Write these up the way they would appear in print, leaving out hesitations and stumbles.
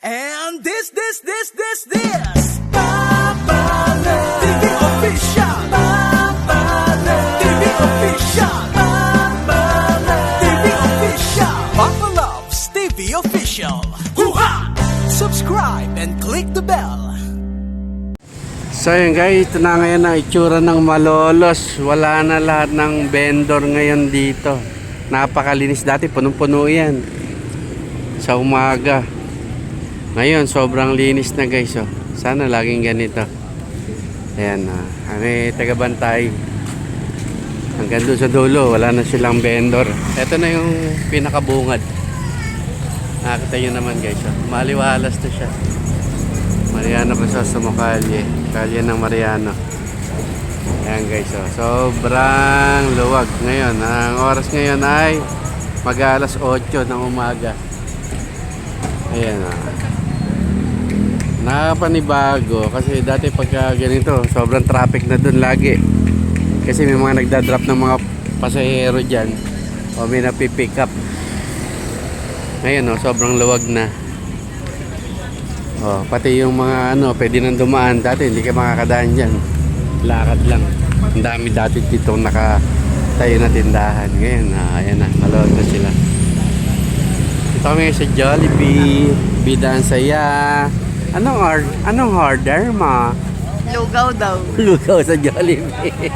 And this Papa Love TV official. Papa Love TV official. Papa Love TV official. Papa Loves TV official. Hoo-ha! Subscribe and click the bell. So yun guys, ito na ngayon ang itsura ng Malolos. Wala na lahat ng vendor ngayon dito. Napakalinis, dati punong-puno yan sa umaga. Ngayon sobrang linis na guys, oh. Sana laging ganito. Ayan, kami taga-bantay. Hanggang doon sa dulo, wala na silang vendor. Ito na yung pinakabungad. Nakakita nyo naman guys, oh. Maliwalas na siya. Mariano Crisostomo Calle. Calle ng Mariano. Ayan guys, oh. Sobrang luwag ngayon. Ang oras ngayon ay mag-alas 8 ng umaga. Ayan, oh. Nakapanibago kasi dati pagka ganito sobrang traffic na dun lagi kasi may mga nagdadrop ng mga pasahero dyan o may napipick up. Ngayon, oh, sobrang luwag na. Oh, pati yung mga pwede nang dumaan. Dati hindi ka makakadaan dyan, lakad lang. Ang dami dati dito nakatayo na tindahan. Ngayon, ayan na, malood na sila. Ito kami sa Jollibee. Bidang saya. Anong order mo? Lugaw daw. Lugaw sa Jollibee.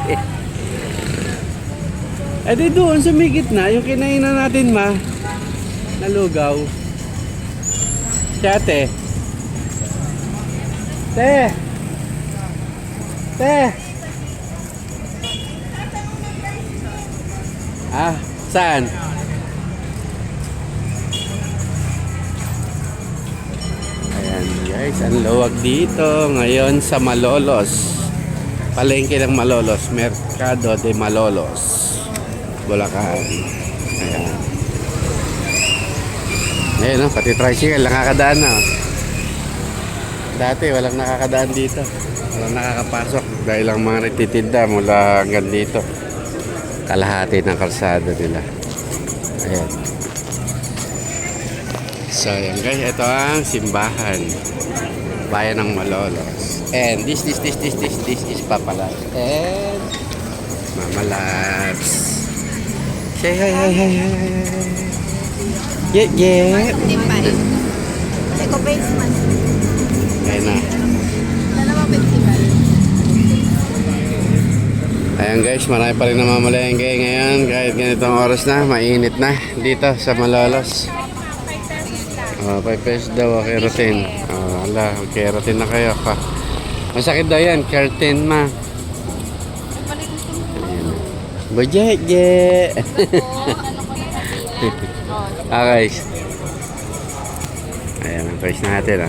Eh di doon sa may gitna, yung kinainan natin na lugaw. Si ate. Te. Saan? Ayan guys, ang luwag dito ngayon sa Malolos. Palengke ng Malolos, Mercado de Malolos, Bulacan. Ayan. Ayan, pati tricycle nakakadaan na. Dati walang nakakadaan dito. Walang nakakapasok dahil ang mga nagtitinda mula hanggang dito. Kalahati ng kalsada nila. Ayan. So yan guys, ito ang simbahan bayan ng Malolos. And this is Papa Love and Mama Loves. Say hi. Yeah. Eko basement. Ayan na. Dalawa festival. Ayan guys, marami pa rin namamalengke ngayon kahit ganitong oras na, mainit na dito sa Malolos. 5 pesos daw, keratin. Keratin na kayo pa. Masakit daw yan, keratin ma. Bajeje. Guys. Ayan ang price natin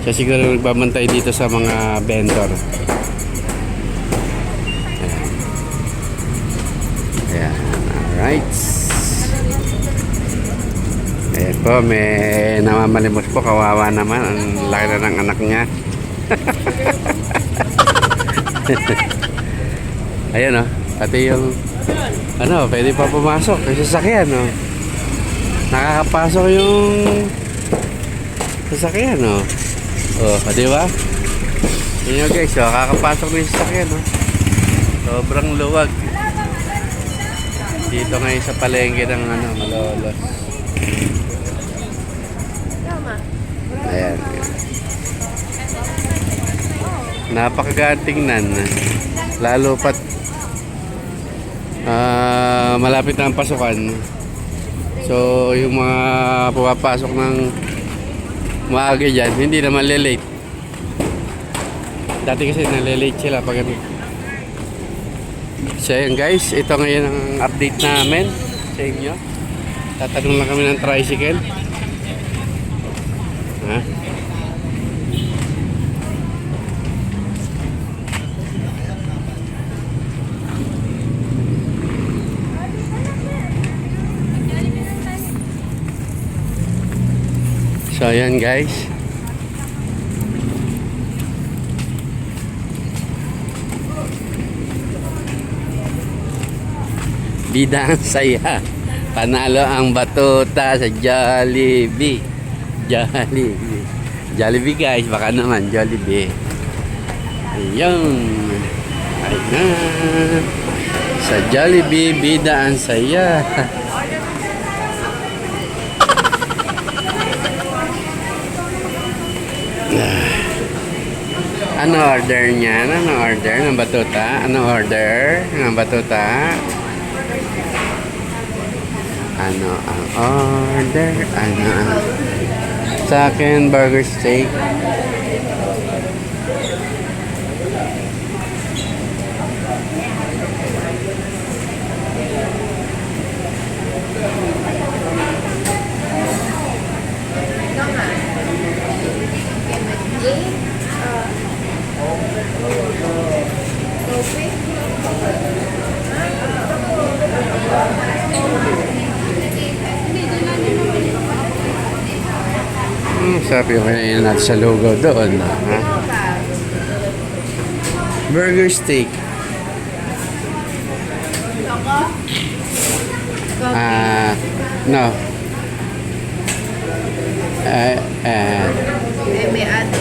Siya siguro nagbabantay dito sa mga vendor. Ayan. Alright. Ayan po, may namamalimos po. Kawawa naman. Ang laki na ng anak niya. Ayan pati yung pwede pa pumasok kasi sasakyan nakakapasok yung sasakyan di ba? Yun guys, kakapasok na yung sasakyan sobrang luwag dito ngayon sa palengke ng Malolos. Ayan, napakagaan tingnan lalo pat malapit na ang pasukan. So yung mga pumapasok ng maaga dyan, hindi naman late. Dati kasi nalilate sila pag So yun guys, ito ngayon ang update namin sa inyo. Tatanong lang kami ng tricycle. So ayan guys, bida ang saya. Panalo ang batuta sa Jollibee. Jollibee. Jollibee guys, baka naman Jollibee. Ayun. Ayun. Sa Jollibee, bida ang saya. Ano order niya? Ano order ng batuta? Ano order ng batuta? Ano ang order? Ano ang... Sa akin, burger steak. Sarap yung kinain natin sa lugaw doon. Ha? Burger steak. No. May add.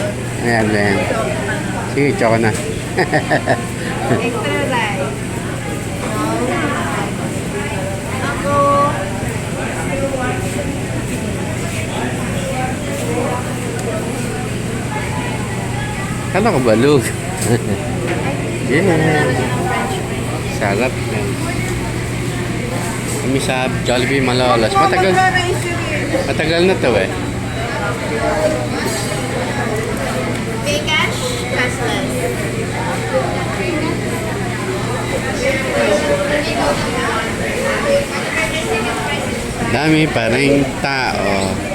Ayan, ayan. Sige, choco na. Extra rice. Ako. Kala ko balug. Yeah. Sarap yan. Kami sa Jollibee Malolos. Matagal na to eh. Bacon, cashless. Dami pa rin tao.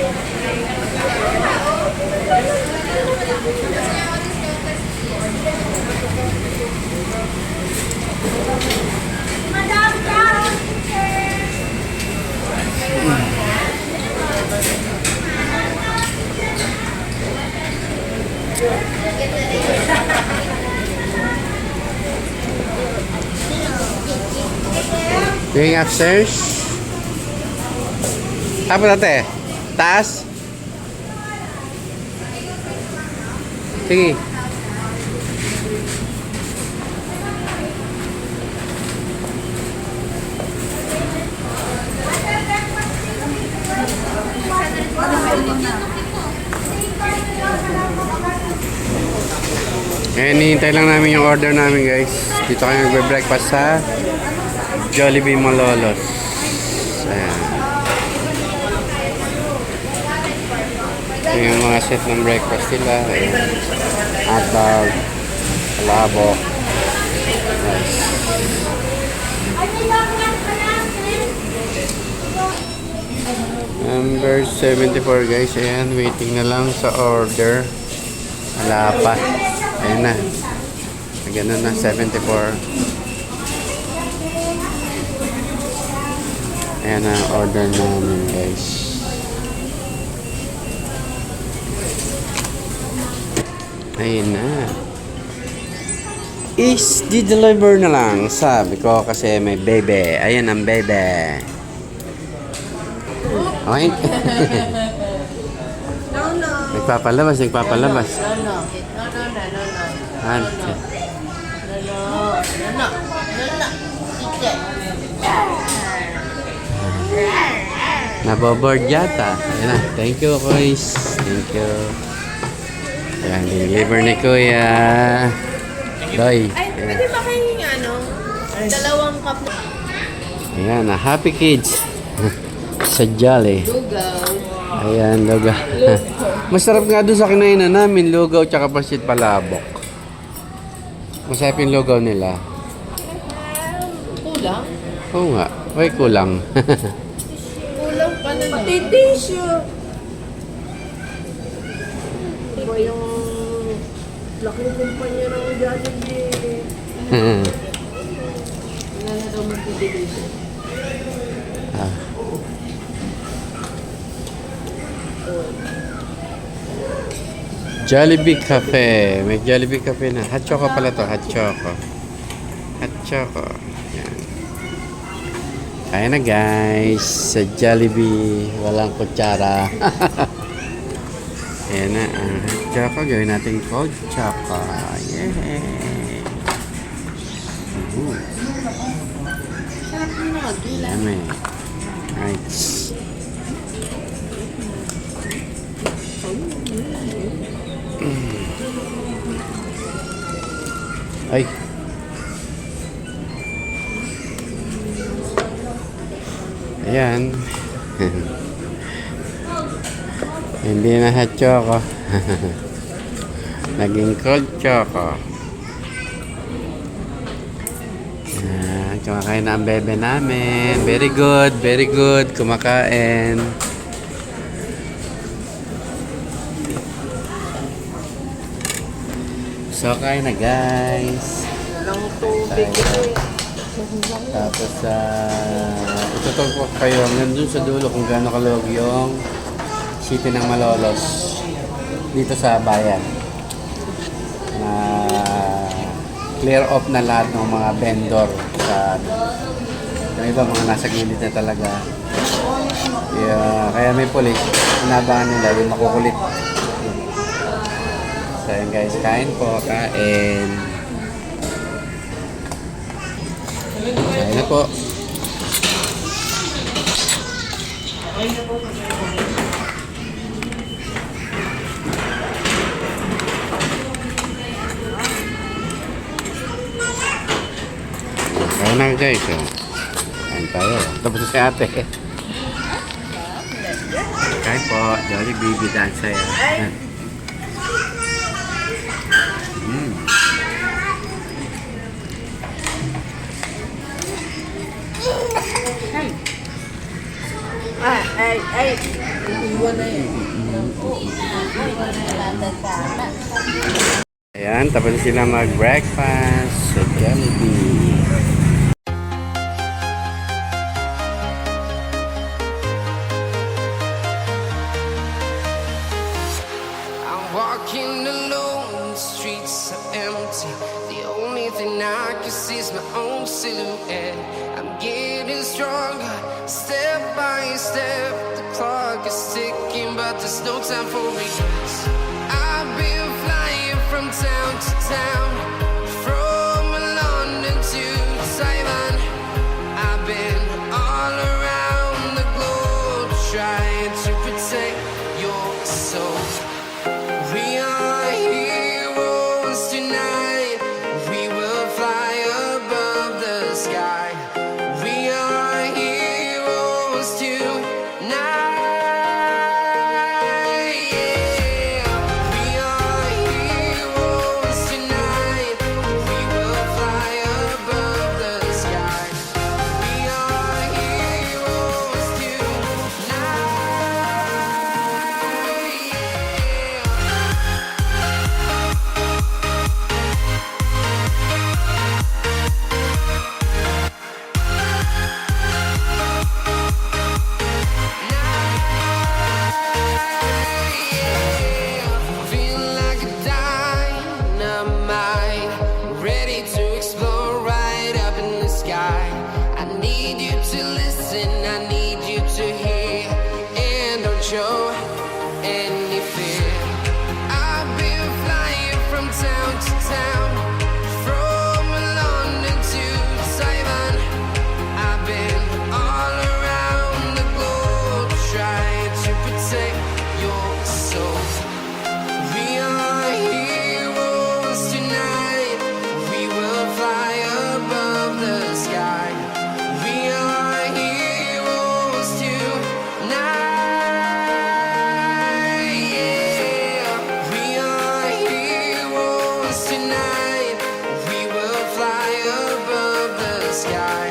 Going upstairs? Apa tate? Taas? Sige. Hinihintay lang namin yung order namin guys. Dito kami nagbe-breakfast sa Jollibee Malolos. Ayan. Ito yung mga set ng breakfast nila. Ayan. Hotdog, palabok. Nice. Number 74 guys. Ayan, waiting na lang sa order. Wala pa. Ayan na. Ganun na, 74. Ayan na, order namin guys. Ayan na. Is di-deliver na lang, sabi ko kasi may bebe. Ayan ang bebe. Okay? Nagpapalabas. Ante. Naboboard yata. Ayan na. Thank you, boys. Thank you. Ayan, deliver ni Kuya. Doy. Ay, pwede ba kayong dalawang cup na Ayan na. Happy kids. Sa Jolly. lugaw? Ayan, lugaw. Masarap nga doon sa kinainan namin. Lugaw tsaka pasit palabok. Masarap yung lugaw nila. Kulang? Oo nga. Uy, kulang. Kulang pa na pati tissue. Iba yung laking kumpanya ng Jollibee. Wala na daw mag-deliver. Ah. Jollibee Cafe. May Jollibee Cafe na. Hot choco pala to. Hot choco. Hot choco. Yan. Kaya na guys, sa Jollibee, walang kutsara. Ayan na, tsaka gawin natin cold tsaka. Yay! Sarap mo na mag-ilan. Yummy. Nice. Ay. Ayan. Hindi na hot choco. Naging cold choco. Kumakain na ang bebe namin. Very good, very good. Kumakain. So, kain na guys. Walang tubig. Tapos, itutog ko kayo hanggang dun sa dulo kung gaano kalawag yung city ng Malolos dito sa bayan. Na clear off na lahat ng mga vendor sa yung iba mga nasa gilid na talaga. Kaya may police, inabangan nila yung makukulit. So yun guys, kain po, kain. Kain na po. Kain na guys. Kain tayo. Tapos na si ate. Kain po. Jollibee bidang saya. Ay. Iwan na yun. Ayan, tapos na sila mag-breakfast sa Jollibee. I'm walking alone, the streets are empty. The only thing I can see is my own silhouette. I'm getting stronger, step by step. The clock is ticking, but there's no time for regrets. I've been flying from town to town, from London to Taiwan. I've been all around the globe, trying to protect your soul. We are heroes tonight. We will fly above the sky. We are heroes tonight. Yeah. We are heroes tonight. We will fly above the sky. We are heroes tonight. Yeah. Feel like a dynamite, ready to explode right up in the sky. I need you to listen, I need you to hear, and don't show any fear. I've been flying from town to town, from London to Taiwan. I've been all around the globe, trying to protect your soul. We are heroes tonight. We will fly above the sky. We are heroes tonight. Yeah. We are heroes tonight. We will fly above the sky.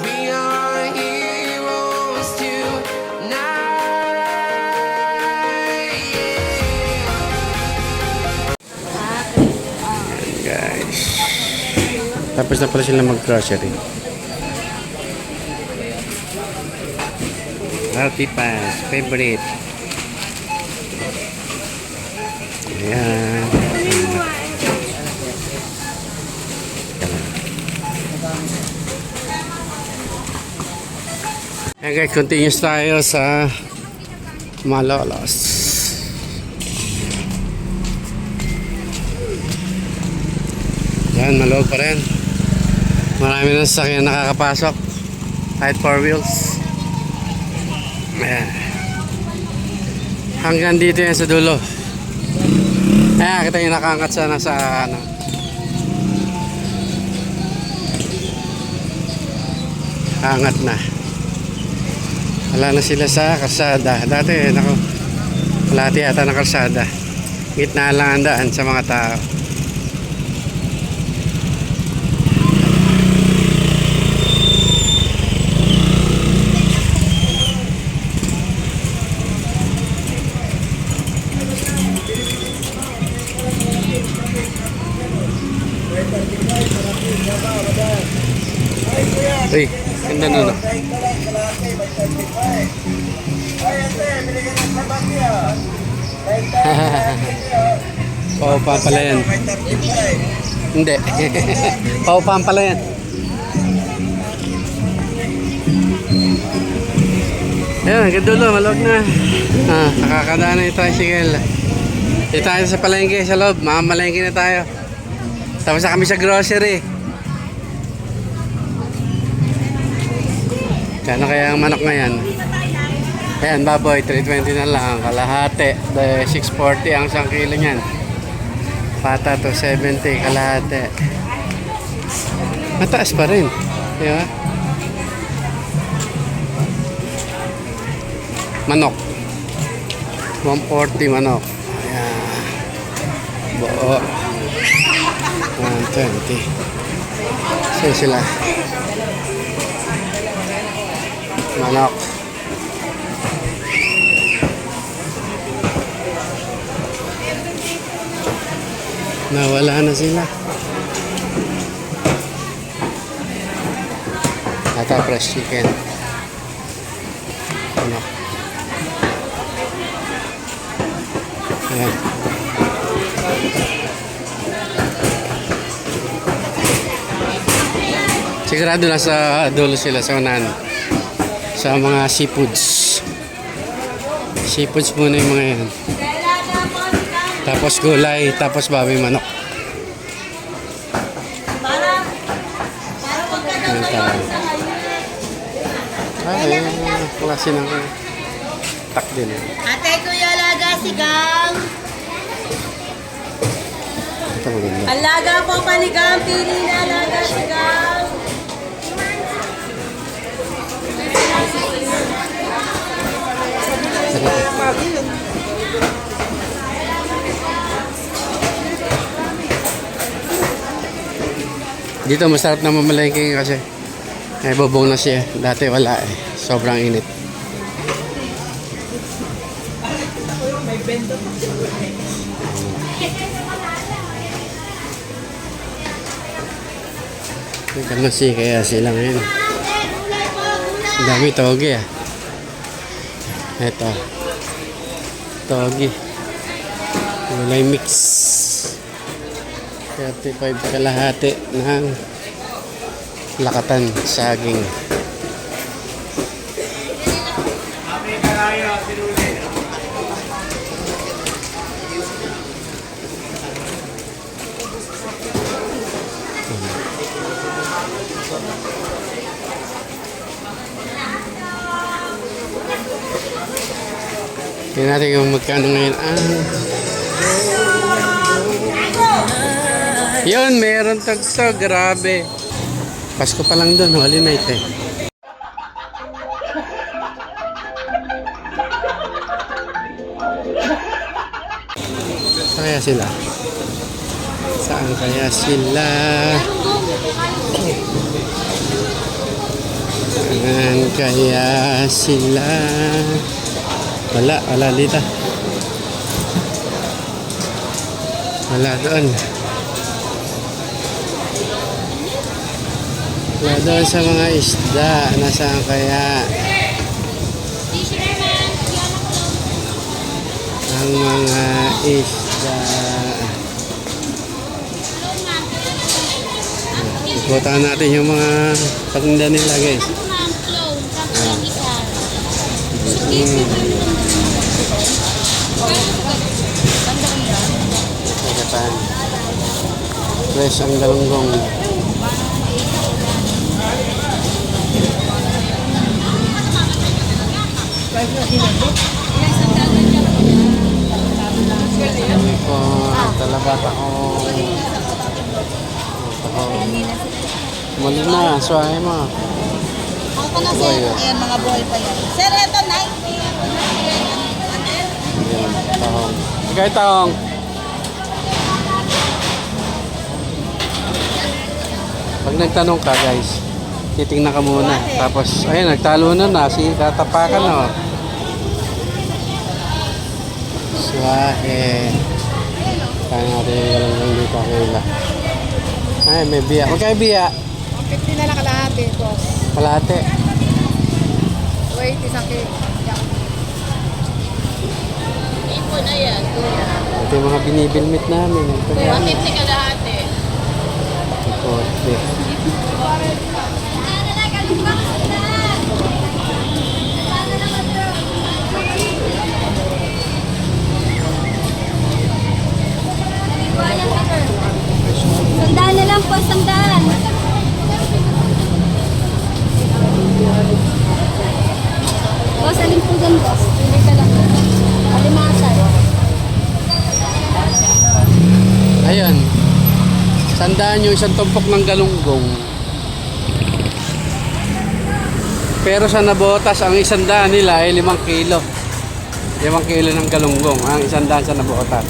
We are heroes tonight. Yeah. Guys. Tapos na pala sila mag-grocery. Altipas, favorite. Ayan. Ayan guys, continuous tayo sa Malolos. Yan, maluwag pa rin. Marami na sasakyan nakakapasok. Kahit 4 wheels. Ayan. Hanggang dito yan sa dulo. Ayan, kita yung nakaangat sana sa ano. Angat na. Wala na sila sa kalsada. Dati, nako, kalahati yata ng kalsada. Gitna lang ang daan sa mga tao. Uy, ganda nun. Paupahan pala yan. Hindi. Paupahan pala yan. Ayan, hanggang dulo, maluwag na. Nakakadaan na yung tricycle. Dito tayo sa palengke sa loob. Mamamalengke na tayo. Tapos na kami sa grocery. Kano kaya ang manok ngayon? Ayan, baboy, 320 na lang. Kalahati, 640 ang 1 kilo niyan. Pata to 70, kalahati. Mataas pa rin. Di ba? Manok. 140 manok. Ayan. Buo. 120. So sila. Manok. Nawala na sila. Ata fresh chicken. Manok. Ayan. Sigurado na sa dulo sila sa unahan. Sa mga seafoods. Seafoods muna yung mga yan. Tapos gulay, tapos baboy manok. Ayan tayo. Ayan, klase ng tak din. Ate, Kuya Alaga, sigang. Ito maganda. Alaga po, panigang, pili na alaga, sigang. Dito masarap na mamalengke kasi ay bubong na siya. Dati wala eh. Sobrang init. Ganun siya kaya sila ngayon. Ang dami toge ah. Ito. Toge. Gulay mix. 35 kalahati ng lakatan saging. Tingnan natin kung magkano ngayon ang yun, meron tagto, grabe. Pasko pa lang doon, Holy Night eh. Saan kaya sila? Saan kaya sila? Saan kaya sila? Wala dito. Wala doon. Wala doon sa mga isda. Nasaan kaya? Ang mga isda. Ikutan natin yung mga patinda nila guys. Kagatan. Fresh ang galunggong. Sabi ko, talabat ako. Mali na, suwahe mo. Ako na sir. Ayan, mga buhay pa yan. Sir, eto, 90. Ayan, tahong. Ikay tahong. Pag nagtanong ka guys, titingnan ka muna. Tapos, ayun, nagtalo na si tatapakan o. Suwahe. Kaya natin yung galunggong dito kila. Ay, may biya. Magkaya biya? 50 na lang kalahati, boss. Kalahati. Wait, isang cake. Ipo na yan, kuya. Ito yung mga binibilmit namin. Ito yan. 150 kalahati. Ito. Sandaan na lang po, sandaan. Boss, alin po dyan, boss? Hindi ka lang. Alimasay. Ayun. Sandaan yung isang tumpok ng galunggong. Pero sa Nabotas, ang isandaan nila ay 5 kilo. 5 kilo ng galunggong. Ang isandaan sa Nabotas.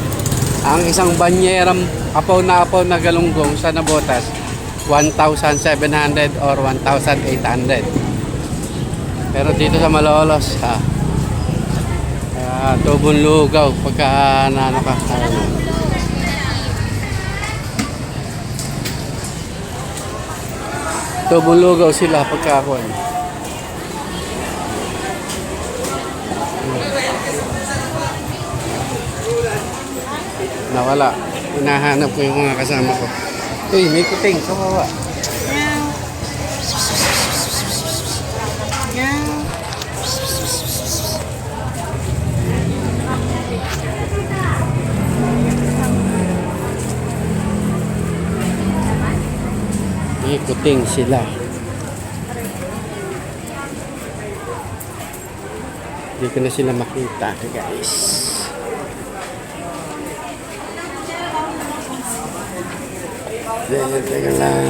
Ang isang banyerang apaw na galunggong sa Nabotas, 1,700 or 1,800. Pero dito sa Malolos, tubong lugaw pagka ano ka. Tubong lugaw sila pagka ako. Nawala. Hinahanap ko yung mga kasama ko. Uy, may kuting. Kawawa. May kuting sila. Hindi ko na sila makita, guys. Teka lang.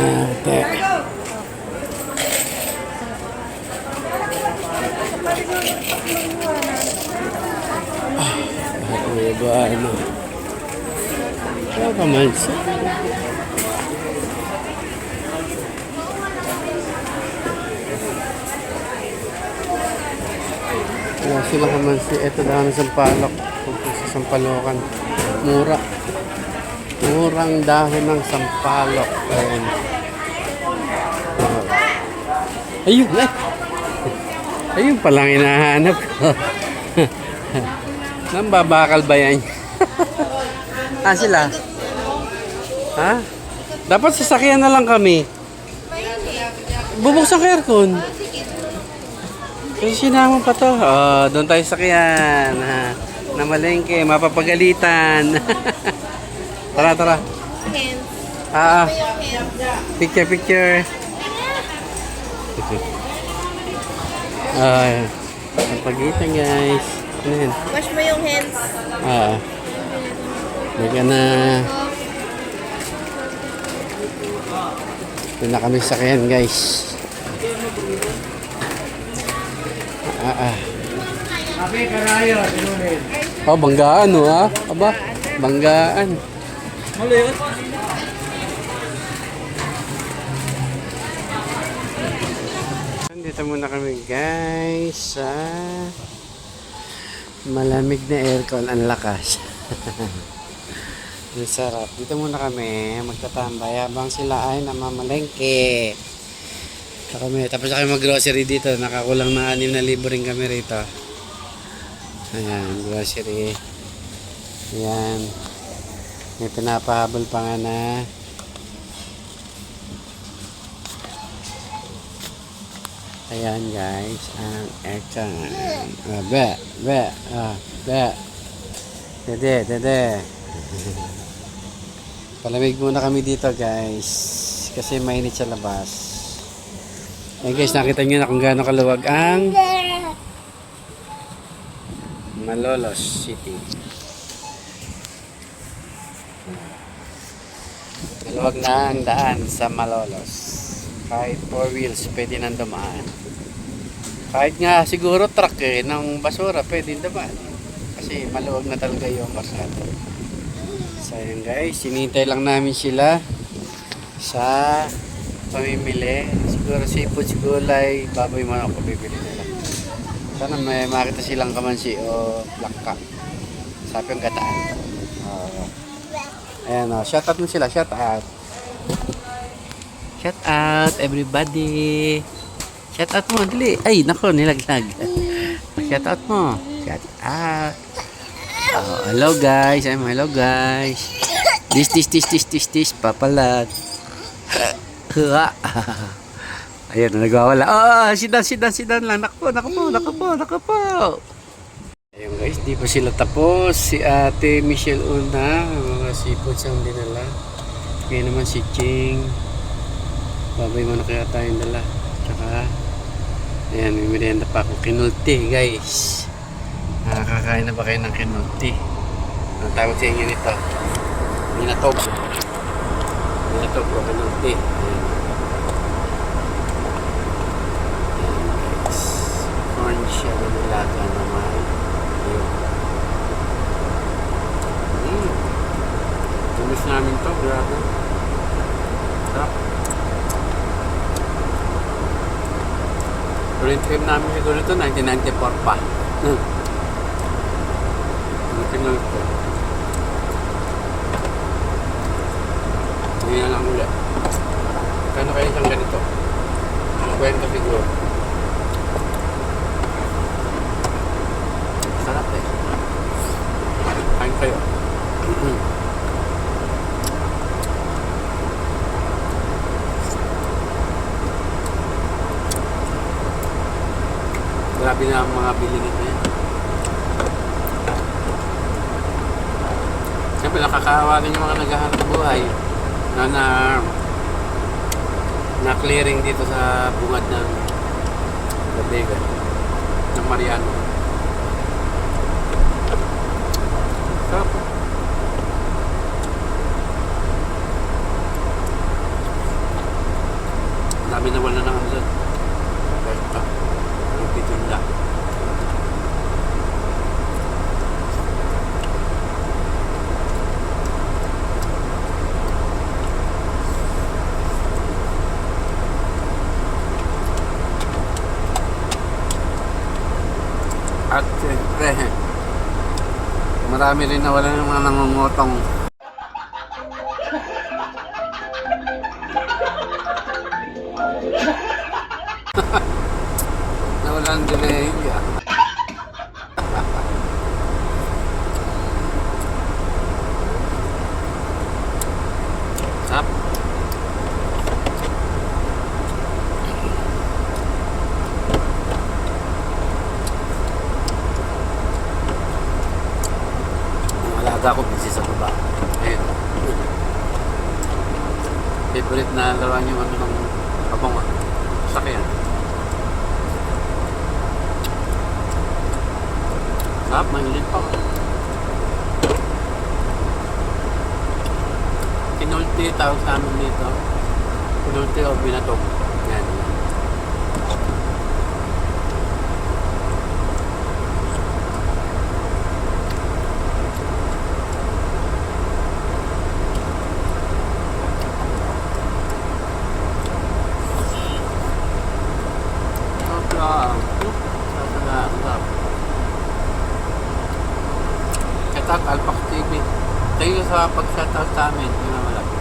Ano ba? Ano? Ano ka man siya? Wala sila ka man siya. Ito daw ng Sampalok. Pagpunta sa Sampalokan. Mura. Murang dahon ng sampalok. Ayan. Ayun eh. Ayun palang hinahanap ko. Nambabakal ba yan? Sila? Ha? Dapat sasakyan na lang kami. Bubuksan ko aircon. Kasi sinama pa to. Oh, doon tayo sakyan. Na malengke, mapapagalitan. Tara, tara. Picture. Ang pagitan, guys. Ano yan? Wash mo yung hands. May na. Ito na kami sakyan, guys. Oh, banggaan, no, ha? Aba, banggaan. Dito muna kami guys sa malamig na aircon, ang lakas. Ang sarap. Dito muna kami magtatambay habang sila ay namamalengke. Tapos kami mag-grocery dito. Nakakulang na 6,000 rin kami rito. Ayan, grocery. Ayan. May pinapahabol pa nga na Ayan guys, ang ekan. Be. Dede. Palamig muna kami dito guys. Kasi mainit sa labas. Ayan guys, nakita nyo na kung gaano kaluwag ang Malolos City. Kaluwag na ang daan sa Malolos. Kahit 4 wheels pwede nang dumaan. Kahit nga siguro truck ng basura pwede dumaan. Kasi maluwag na talaga yung pasado. So yun guys, sinintay lang namin sila sa pamimili. Siguro seafood, gulay, baboy man ako bibili nila. Sana may makita silang kamansi o langka. Sabi yung gataan. Ayan o, shout out mo sila, shout out. Shout out everybody. Shout out mo, dali. Ay, nako, nilaglag. Shout out mo. Shout out. Oh, hello guys. Hello guys. This, papalag. Ayan, nagwawala. Oh, sidan lang. Nako po. Ayun guys, di pa sila tapos. Si Ate Michelle una. Mga seafoods ang dinala. Ngayon naman si Ching. Babay mo na kaya tayong dala. Tsaka, ayan, may merienda pa ako. Kinulti, guys. Nakakakain na ba kayo ng kinulti? Ang tawag sa inyo nito? Minatog o kinulti. Ayan. Ayan, guys. Corn siya na nilaga naman. Ayun. Tumis namin to, grabe. Sarap. Current trip namin siguro ito, 1994 pa. Tingnan ko. Ngayon lang ulit. Kano kayo isang ganito? Kwenta siguro. Sarap eh. Kain kayo. Grabe na ang mga bilingit na yan. Siyempre nakakaawa din yung mga naghahanap buhay na clearing dito sa bungad ng Labega ng Mariano. Sarap. Dami na wala ng ano dyan. Tinda. At siyempre, marami rin nawala ng mga nangungutong. Nawalan delay ya. Sap. Alaga ko busy sa baba. Ayun. Favorite na laruan yung ano ng kapong sakyan. Sarap, mahilit pa. Kinulti, tawag sa amin dito. Kinulti o binatog. Yan. Shoutout Alpax TV. Thank you sa pag-shoutout sa amin. Hindi na malaki.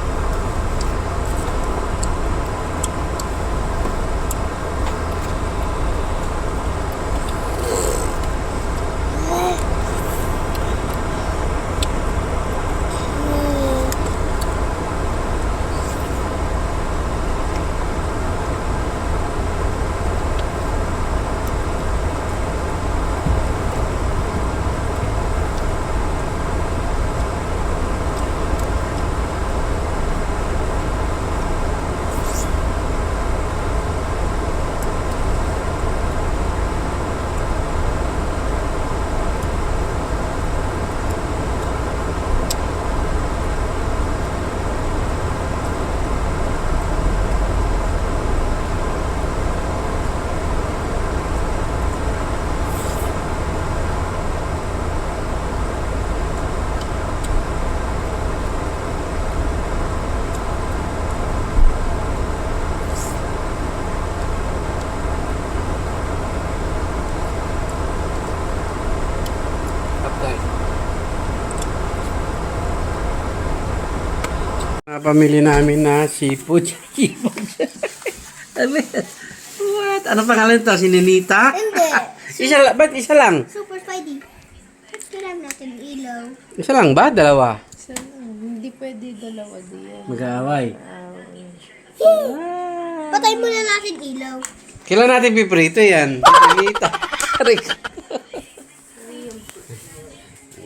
Patay. Napamili namin na seafood. Seafood. Ano yan? What? Ano pangalan ito? Sininita? Hindi. Ba't isa lang? Super Spidey. Kailangan natin ilaw. Isa lang ba? Dalawa? Hindi pwede dalawa diyan. Mag-aaway. Patay muna natin ilaw. Kailan natin piprito yan? Sininita.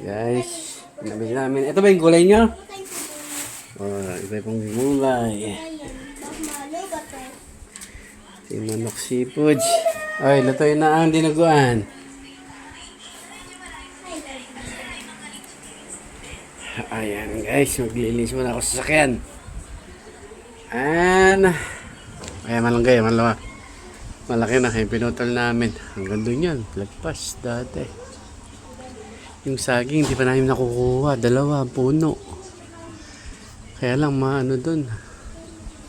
Guys, nabili namin. Ito ba yung gulay nyo? Oh, iba pong gulay. Ayan. Malo ba to? Yung manok seafood. Ay, lutuin na ang dinuguan. Ayan guys, maglilinis muna ako sa sasakyan. And, ayan malunggay, malawa. Malaki na, yung pinutol namin. Hanggang doon yan, lagpas dati. Yung saging, hindi pa namin nakukuha. Dalawa, puno. Kaya lang, maano doon.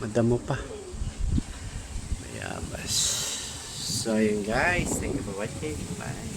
Madamo pa. Mayabas. So, yun guys. Thank you for watching. Bye.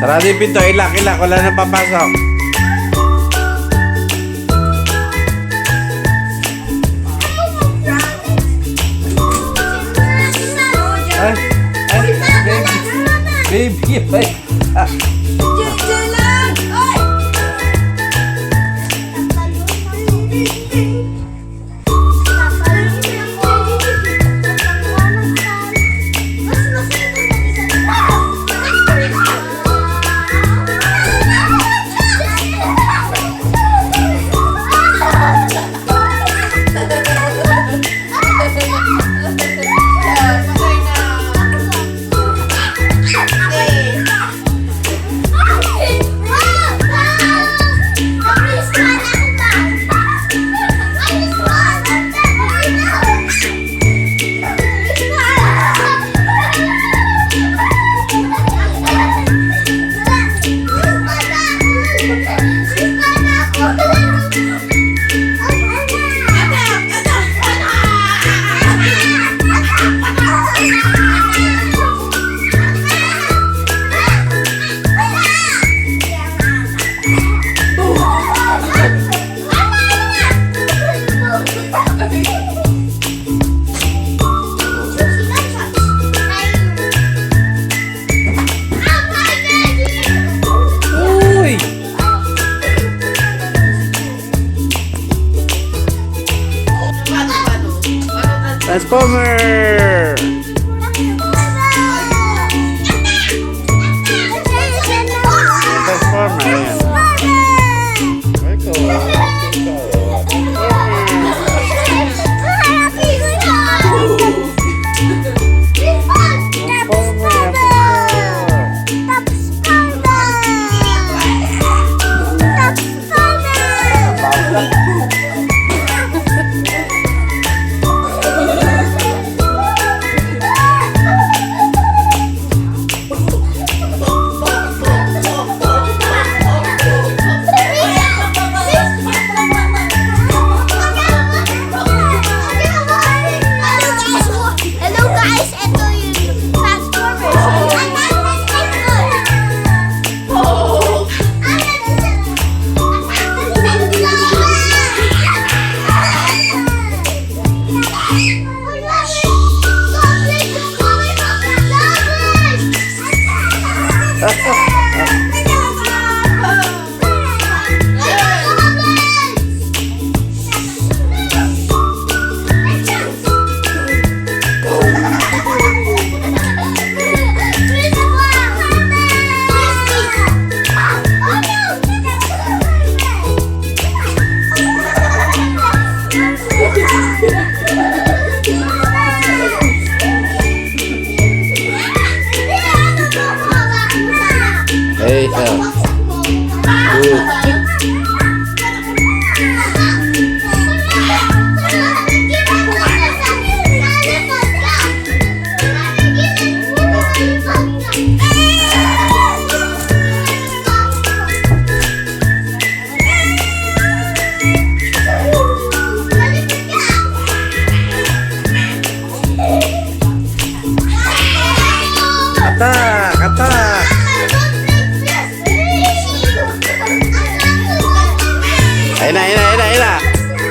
Sarado yung pinto, ilak, wala nang papasok. Baby, Transformer! Transformer, ayan. Ito.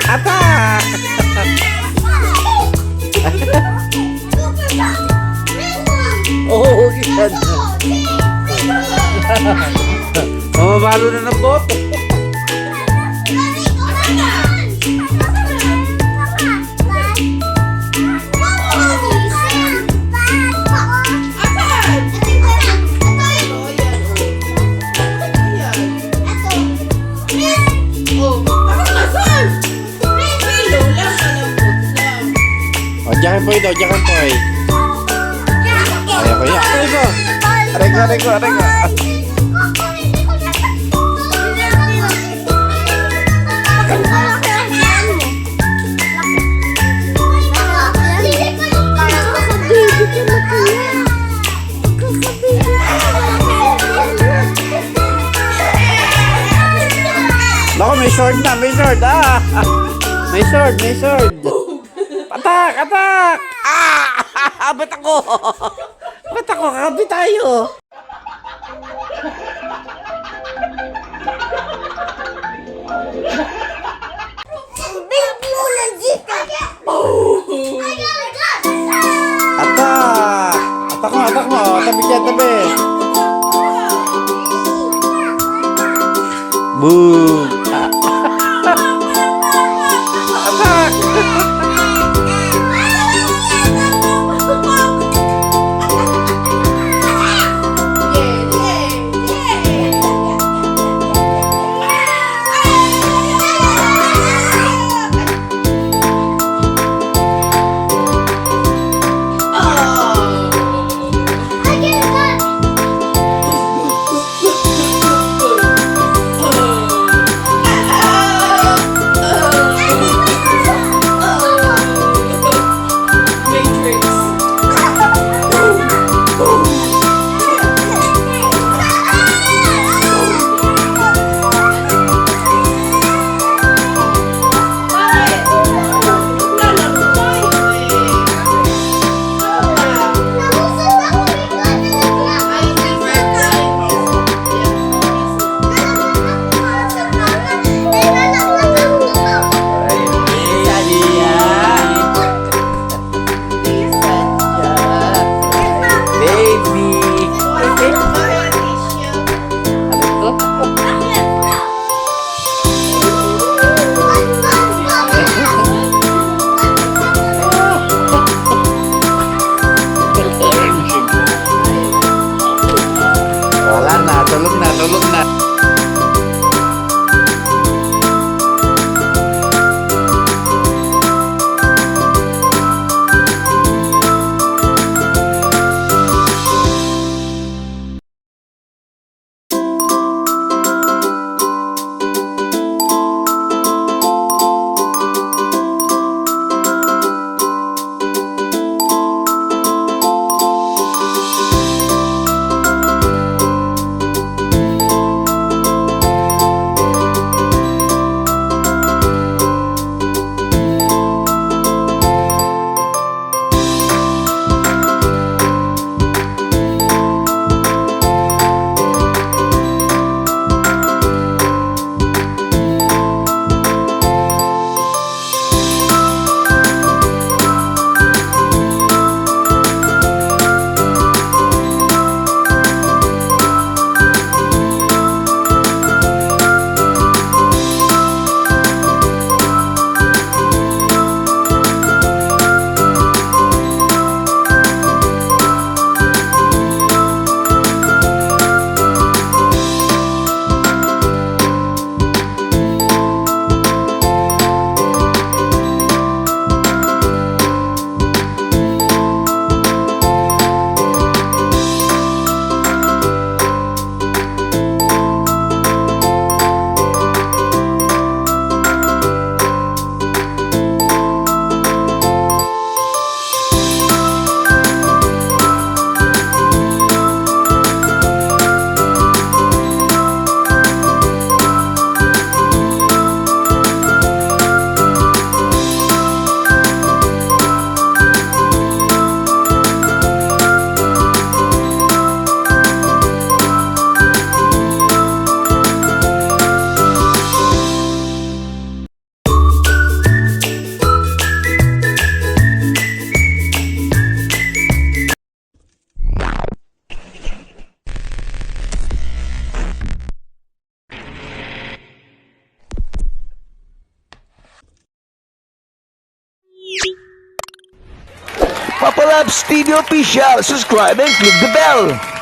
Attack! Oo, yan. Mamamalo na ng bote. O, diyan po ito, diyan po eh. Ayoko yan. Areko. Naku, may sword na, may sword. May sword. Attack! Ba't ako? Kakabit tayo. Attack mo. Tabi dyan, tabi. Boom! Attack! Papa Labs TV Official. Subscribe and click the bell.